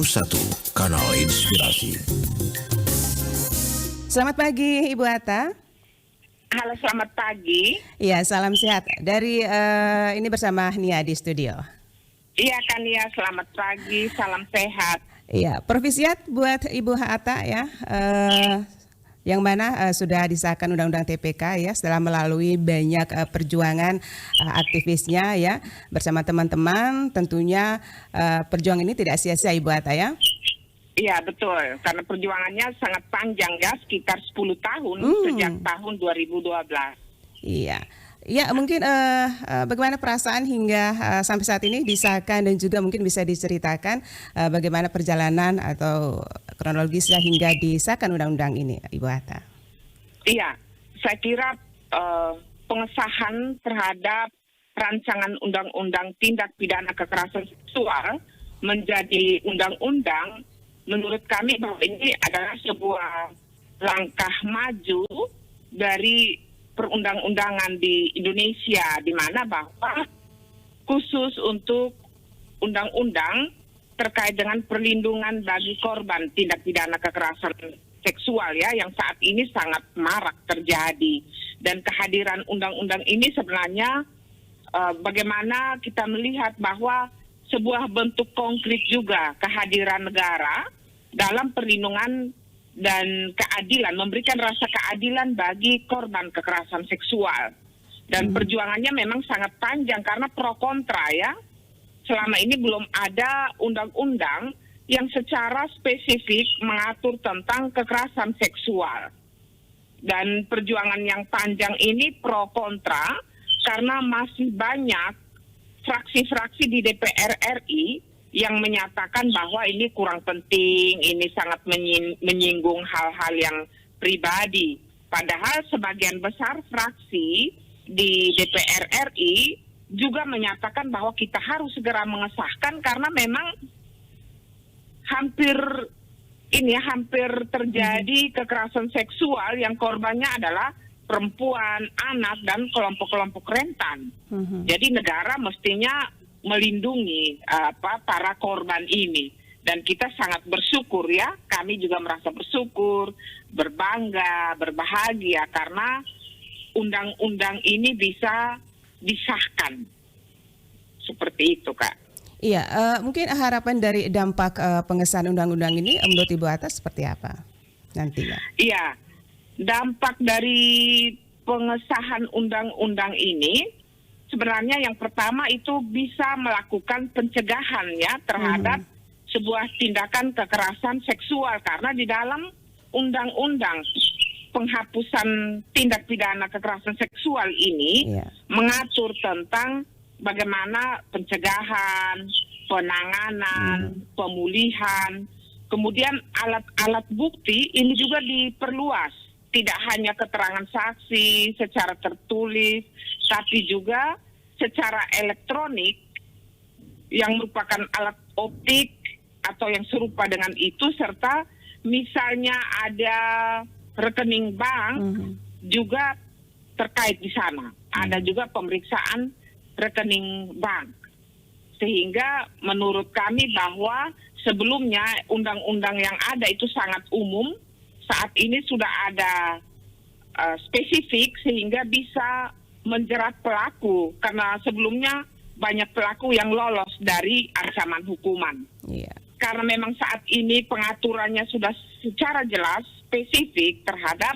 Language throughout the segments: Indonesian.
101 Kanal Inspirasi. Selamat pagi Ibu Atta. Halo, selamat pagi. Iya, salam sehat. Dari ini bersama Nia di studio. Iya kan ya, selamat pagi, salam sehat. Iya, provisiat buat Ibu Atta ya. Yang mana sudah disahkan Undang-Undang TPK ya setelah melalui banyak perjuangan aktivisnya ya bersama teman-teman. Tentunya perjuangan ini tidak sia-sia Ibu Atta ya. Iya betul, karena perjuangannya sangat panjang ya, sekitar 10 tahun sejak tahun 2012. Iya. Ya mungkin bagaimana perasaan hingga sampai saat ini disahkan dan juga mungkin bisa diceritakan bagaimana perjalanan atau kronologisnya hingga disahkan undang-undang ini, Ibu Atta. Iya, saya kira pengesahan terhadap rancangan undang-undang tindak pidana kekerasan seksual menjadi undang-undang, menurut kami bahwa ini adalah sebuah langkah maju dari perundang-undangan di Indonesia, di mana bahwa khusus untuk undang-undang terkait dengan perlindungan bagi korban tindak pidana kekerasan seksual ya, yang saat ini sangat marak terjadi. Dan kehadiran undang-undang ini sebenarnya bagaimana kita melihat bahwa sebuah bentuk konkret juga kehadiran negara dalam perlindungan dan keadilan, memberikan rasa keadilan bagi korban kekerasan seksual. Dan perjuangannya memang sangat panjang karena pro kontra ya. Selama ini belum ada undang-undang yang secara spesifik mengatur tentang kekerasan seksual. Dan perjuangan yang panjang ini pro kontra karena masih banyak fraksi-fraksi di DPR RI yang menyatakan bahwa ini kurang penting, ini sangat menyinggung hal-hal yang pribadi. Padahal sebagian besar fraksi di DPR RI juga menyatakan bahwa kita harus segera mengesahkan karena memang hampir terjadi kekerasan seksual yang korbannya adalah perempuan, anak, dan kelompok-kelompok rentan. Jadi negara mestinya melindungi para korban ini. Dan kita sangat bersyukur ya, kami juga merasa bersyukur, berbangga, berbahagia karena undang-undang ini bisa disahkan. Seperti itu, Kak. Iya, mungkin harapan dari dampak pengesahan undang-undang ini menurut Ibu Atta seperti apa nantinya? Iya, dampak dari pengesahan undang-undang ini sebenarnya yang pertama itu bisa melakukan pencegahan ya terhadap sebuah tindakan kekerasan seksual karena di dalam undang-undang penghapusan tindak pidana kekerasan seksual ini mengatur tentang bagaimana pencegahan, penanganan, pemulihan, kemudian alat-alat bukti ini juga diperluas. Tidak hanya keterangan saksi secara tertulis, tapi juga secara elektronik yang merupakan alat optik atau yang serupa dengan itu, serta misalnya ada rekening bank juga terkait di sana. Ada juga pemeriksaan rekening bank. Sehingga menurut kami bahwa sebelumnya undang-undang yang ada itu sangat umum, saat ini sudah ada spesifik sehingga bisa menjerat pelaku karena sebelumnya banyak pelaku yang lolos dari ancaman hukuman. Karena memang saat ini pengaturannya sudah secara jelas spesifik terhadap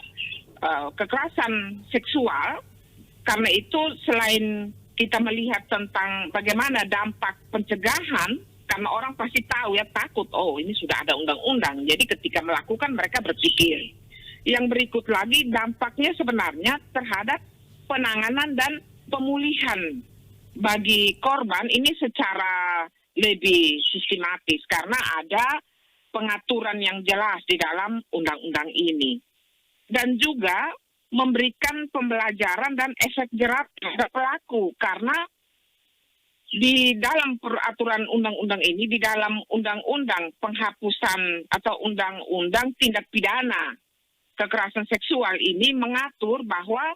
kekerasan seksual. Karena itu selain kita melihat tentang bagaimana dampak pencegahan, karena orang pasti tahu ya, takut, oh ini sudah ada undang-undang. Jadi ketika melakukan mereka berpikir. Yang berikut lagi dampaknya sebenarnya terhadap penanganan dan pemulihan bagi korban ini secara lebih sistematis. Karena ada pengaturan yang jelas di dalam undang-undang ini. Dan juga memberikan pembelajaran dan efek jerat terhadap pelaku. Karena di dalam peraturan undang-undang ini, di dalam undang-undang penghapusan atau undang-undang tindak pidana kekerasan seksual ini mengatur bahwa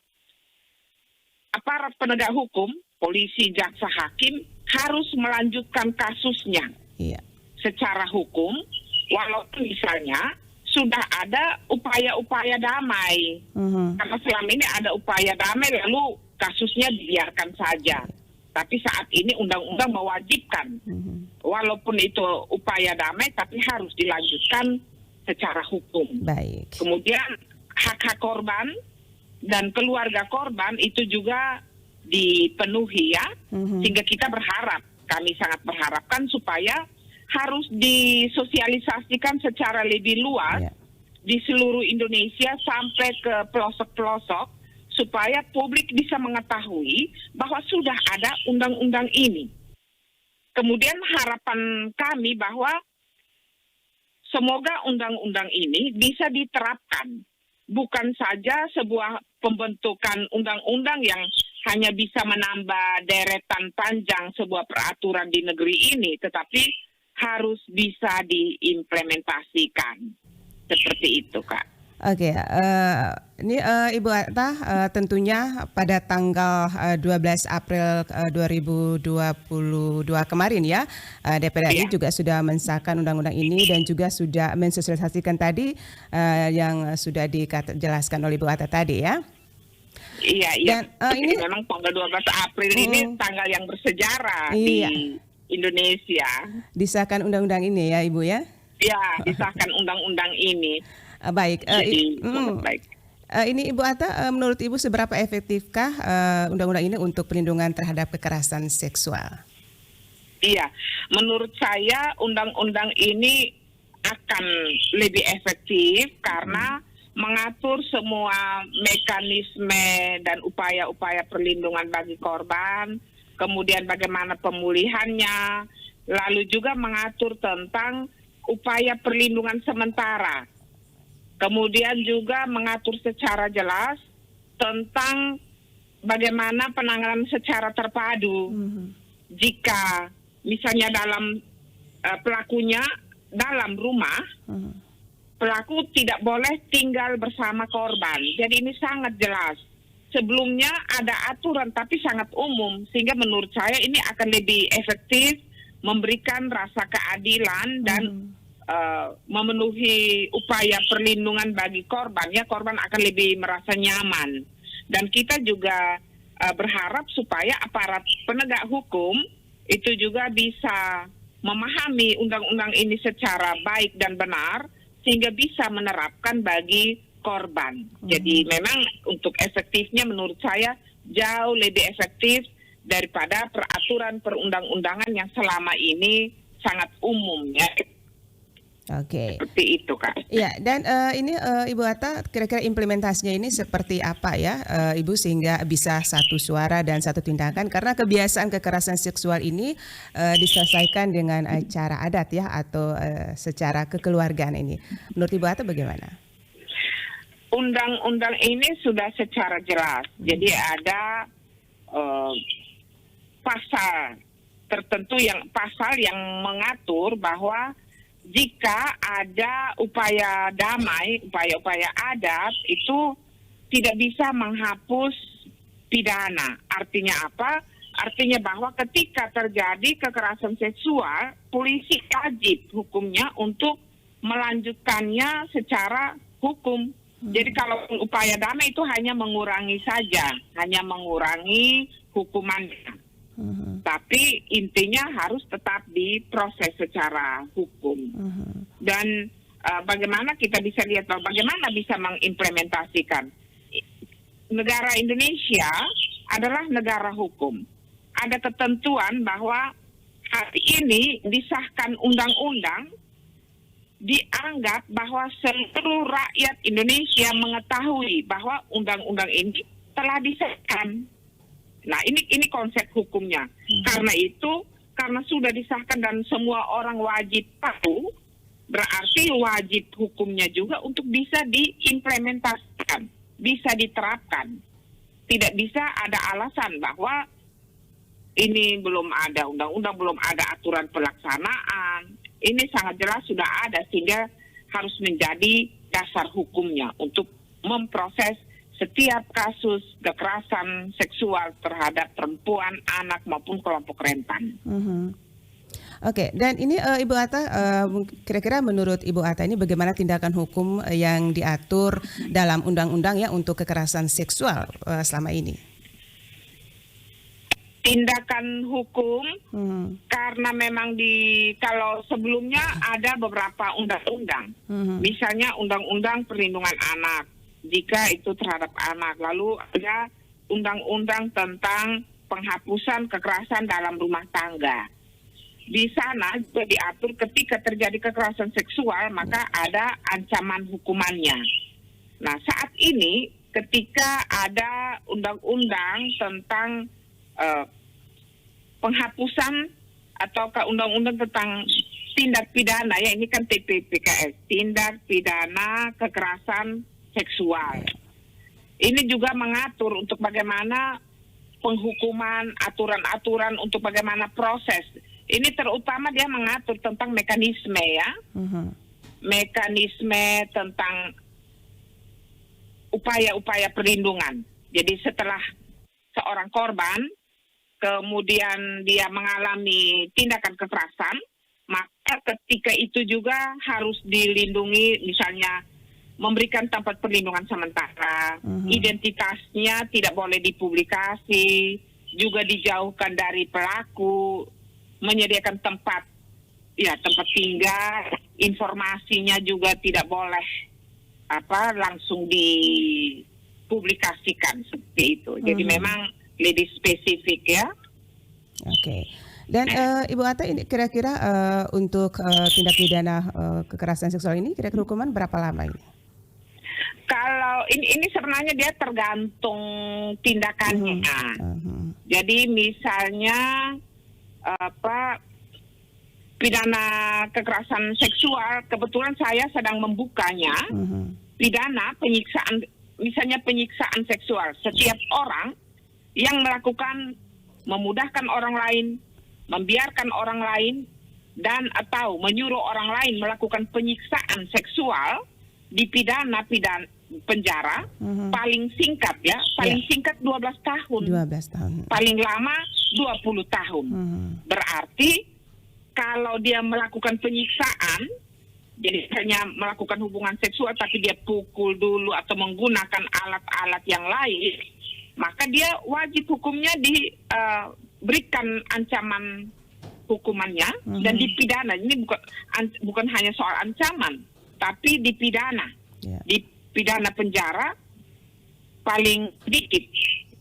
aparat penegak hukum, polisi, jaksa, hakim harus melanjutkan kasusnya secara hukum, walaupun misalnya sudah ada upaya-upaya damai. Karena selama ini ada upaya damai lalu kasusnya dibiarkan saja. Tapi saat ini undang-undang mewajibkan, walaupun itu upaya damai, tapi harus dilanjutkan secara hukum. Baik. Kemudian hak-hak korban dan keluarga korban itu juga dipenuhi ya, sehingga kita berharap, kami sangat berharapkan supaya harus disosialisasikan secara lebih luas di seluruh Indonesia sampai ke pelosok-pelosok supaya publik bisa mengetahui bahwa sudah ada undang-undang ini. Kemudian harapan kami bahwa semoga undang-undang ini bisa diterapkan. Bukan saja sebuah pembentukan undang-undang yang hanya bisa menambah deretan panjang sebuah peraturan di negeri ini, tetapi harus bisa diimplementasikan. Seperti itu, Kak. Oke, ini Ibu Atta tentunya pada tanggal 12 April 2022 kemarin ya, DPR RI juga sudah mensahkan undang-undang ini dan juga sudah mensosialisasikan tadi yang sudah dijelaskan oleh Ibu Atta tadi ya. Iya. Dan, ini memang tanggal 12 April ini tanggal yang bersejarah di Indonesia. Disahkan undang-undang ini ya Ibu ya? Ya, disahkan undang-undang ini. Baik. Baik. Ini Ibu Atta, menurut Ibu seberapa efektifkah undang-undang ini untuk perlindungan terhadap kekerasan seksual? Iya, menurut saya undang-undang ini akan lebih efektif karena mengatur semua mekanisme dan upaya-upaya perlindungan bagi korban, kemudian bagaimana pemulihannya, lalu juga mengatur tentang upaya perlindungan sementara. Kemudian juga mengatur secara jelas tentang bagaimana penanganan secara terpadu. Jika misalnya dalam pelakunya dalam rumah, pelaku tidak boleh tinggal bersama korban. Jadi ini sangat jelas. Sebelumnya ada aturan tapi sangat umum, sehingga menurut saya ini akan lebih efektif memberikan rasa keadilan dan memenuhi upaya perlindungan bagi korban. Ya, korban akan lebih merasa nyaman. Dan kita juga berharap supaya aparat penegak hukum itu juga bisa memahami undang-undang ini secara baik dan benar, sehingga bisa menerapkan bagi korban. Jadi memang untuk efektifnya menurut saya jauh lebih efektif daripada peraturan perundang-undangan yang selama ini sangat umum ya. Oke. Seperti itu, Kak. Ya, dan ini Ibu Atta, kira-kira implementasinya ini seperti apa ya, Ibu, sehingga bisa satu suara dan satu tindakan, karena kebiasaan kekerasan seksual ini diselesaikan dengan cara adat ya, atau secara kekeluargaan ini. Menurut Ibu Atta bagaimana? Undang-undang ini sudah secara jelas. Jadi ada pasal tertentu pasal yang mengatur bahwa jika ada upaya damai, upaya-upaya adat itu tidak bisa menghapus pidana. Artinya apa? Artinya bahwa ketika terjadi kekerasan seksual, polisi wajib hukumnya untuk melanjutkannya secara hukum. Jadi kalau upaya damai itu hanya mengurangi saja, hanya mengurangi hukumannya. Tapi intinya harus tetap diproses secara hukum. Dan bagaimana kita bisa lihat bagaimana bisa mengimplementasikan. Negara Indonesia adalah negara hukum. Ada ketentuan bahwa hari ini disahkan undang-undang, dianggap bahwa seluruh rakyat Indonesia mengetahui bahwa undang-undang ini telah disahkan. Nah, ini konsep hukumnya. Karena itu, karena sudah disahkan dan semua orang wajib tahu, berarti wajib hukumnya juga untuk bisa diimplementasikan, bisa diterapkan. Tidak bisa ada alasan bahwa ini belum ada undang-undang, belum ada aturan pelaksanaan. Ini sangat jelas sudah ada, sehingga harus menjadi dasar hukumnya untuk memproses setiap kasus kekerasan seksual terhadap perempuan, anak maupun kelompok rentan. Oke, dan ini Ibu Atta, kira-kira menurut Ibu Atta ini bagaimana tindakan hukum yang diatur dalam undang-undang ya untuk kekerasan seksual selama ini? Tindakan hukum karena memang kalau sebelumnya ada beberapa undang-undang, misalnya undang-undang perlindungan anak jika itu terhadap anak, lalu ada undang-undang tentang penghapusan kekerasan dalam rumah tangga. Di sana juga diatur ketika terjadi kekerasan seksual maka ada ancaman hukumannya. Nah, saat ini ketika ada undang-undang tentang penghapusan atau undang-undang tentang tindak pidana, ya ini kan TPPKS, tindak pidana kekerasan seksual. Ini juga mengatur untuk bagaimana penghukuman, aturan-aturan untuk bagaimana proses. Ini terutama dia mengatur tentang mekanisme ya, mekanisme tentang upaya-upaya perlindungan. Jadi setelah seorang korban, kemudian dia mengalami tindakan kekerasan, maka ketika itu juga harus dilindungi, misalnya memberikan tempat perlindungan sementara, identitasnya tidak boleh dipublikasi, juga dijauhkan dari pelaku, menyediakan tempat tinggal, informasinya juga tidak boleh langsung dipublikasikan seperti itu. Jadi memang lebih spesifik ya. Oke. Dan Ibu Atta ini kira-kira untuk tindak pidana kekerasan seksual ini kira-kira hukuman berapa lama ini? Kalau ini sebenarnya dia tergantung tindakannya. Jadi misalnya pidana kekerasan seksual, kebetulan saya sedang membukanya, pidana penyiksaan, misalnya penyiksaan seksual. Setiap orang yang melakukan, memudahkan orang lain, membiarkan orang lain, dan atau menyuruh orang lain melakukan penyiksaan seksual, dipidana penjara paling singkat ya, paling singkat 12 tahun. 12 tahun. Paling lama 20 tahun. Berarti kalau dia melakukan penyiksaan, jadi hanya melakukan hubungan seksual tapi dia pukul dulu atau menggunakan alat-alat yang lain, maka dia wajib hukumnya diberikan ancaman hukumannya dan dipidana. Ini bukan hanya soal ancaman, tapi dipidana. Dipidana penjara paling sedikit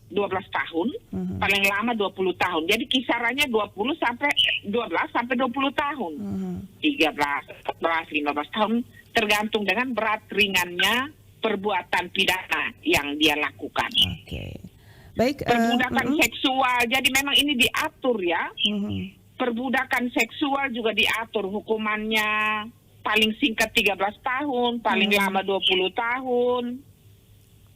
12 tahun, paling lama 20 tahun. Jadi kisarannya 12 sampai 20 tahun. 13, 14, 15 tahun tergantung dengan berat ringannya perbuatan pidana yang dia lakukan. Baik, perbudakan seksual. Jadi memang ini diatur ya. Perbudakan seksual juga diatur hukumannya. Paling singkat 13 tahun, paling lama 20 tahun.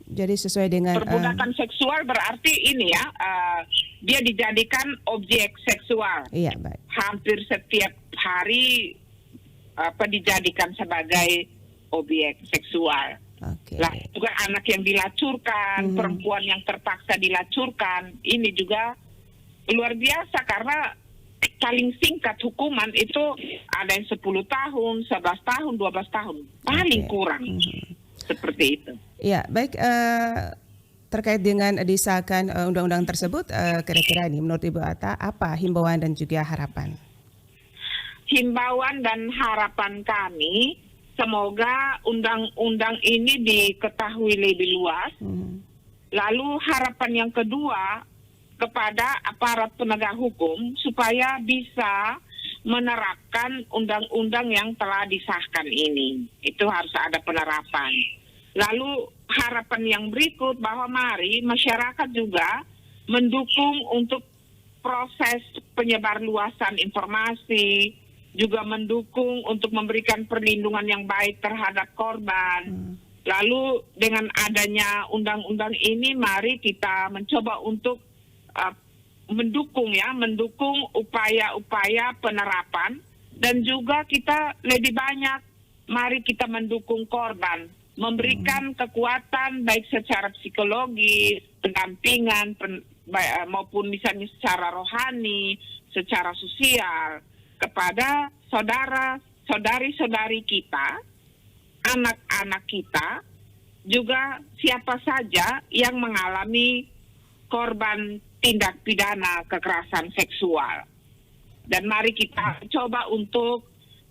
Jadi sesuai dengan perbudakan seksual berarti ini ya, dia dijadikan objek seksual. Iya, baik. Hampir setiap hari dijadikan sebagai objek seksual. Lah juga anak yang dilacurkan, perempuan yang terpaksa dilacurkan, ini juga luar biasa karena paling singkat hukuman itu ada yang 10 tahun, 11 tahun, 12 tahun, paling kurang. Seperti itu. Ya, baik. Terkait dengan disahkan undang-undang tersebut, kira-kira ini menurut Ibu Atta apa himbauan dan juga harapan? Himbauan dan harapan kami, semoga undang-undang ini diketahui lebih luas. Lalu harapan yang kedua kepada aparat penegak hukum supaya bisa menerapkan undang-undang yang telah disahkan ini. Itu harus ada penerapan. Lalu harapan yang berikut bahwa mari masyarakat juga mendukung untuk proses penyebarluasan informasi, juga mendukung untuk memberikan perlindungan yang baik terhadap korban. Lalu dengan adanya undang-undang ini mari kita mencoba untuk mendukung upaya-upaya penerapan, dan juga kita lebih banyak mari kita mendukung korban, memberikan kekuatan baik secara psikologis, pendampingan maupun misalnya secara rohani, secara sosial kepada saudari-saudari kita, anak-anak kita, juga siapa saja yang mengalami korban tindak pidana kekerasan seksual. Dan mari kita coba untuk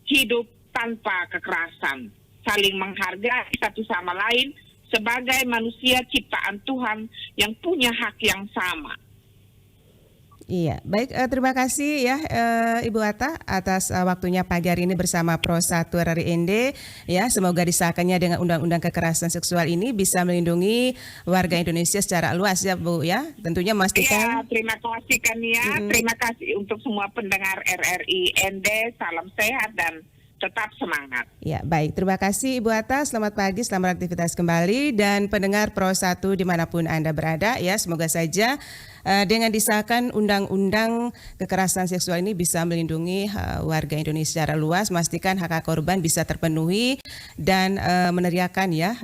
hidup tanpa kekerasan, saling menghargai satu sama lain sebagai manusia ciptaan Tuhan yang punya hak yang sama. Iya, baik, terima kasih ya Ibu Atta atas waktunya pagi hari ini bersama Pro 1 RRI ya. Semoga disahkannya dengan undang-undang kekerasan seksual ini bisa melindungi warga Indonesia secara luas ya Bu ya. Tentunya memastikan. Ya, terima kasih Kania, terima kasih untuk semua pendengar RRI ND, salam sehat dan tetap semangat. Ya, baik. Terima kasih Ibu Atta. Selamat pagi, selamat aktivitas kembali. Dan pendengar Pro 1 dimanapun Anda berada ya, semoga saja dengan disahkan undang-undang kekerasan seksual ini bisa melindungi warga Indonesia secara luas, memastikan hak korban bisa terpenuhi dan meneriakan ya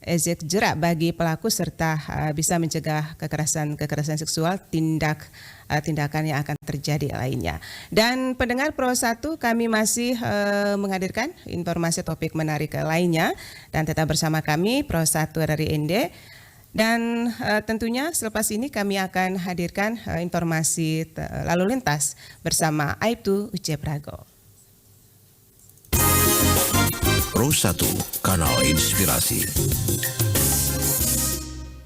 efek jerak bagi pelaku serta bisa mencegah kekerasan seksual tindakan yang akan terjadi lainnya. Dan pendengar Pro 1, kami masih menghadirkan informasi topik menarik lainnya dan tetap bersama kami Pro 1 RRI ND. Dan tentunya selepas ini kami akan hadirkan informasi lalu lintas bersama Aibtu Uce Prago. Pro 1, kanal inspirasi.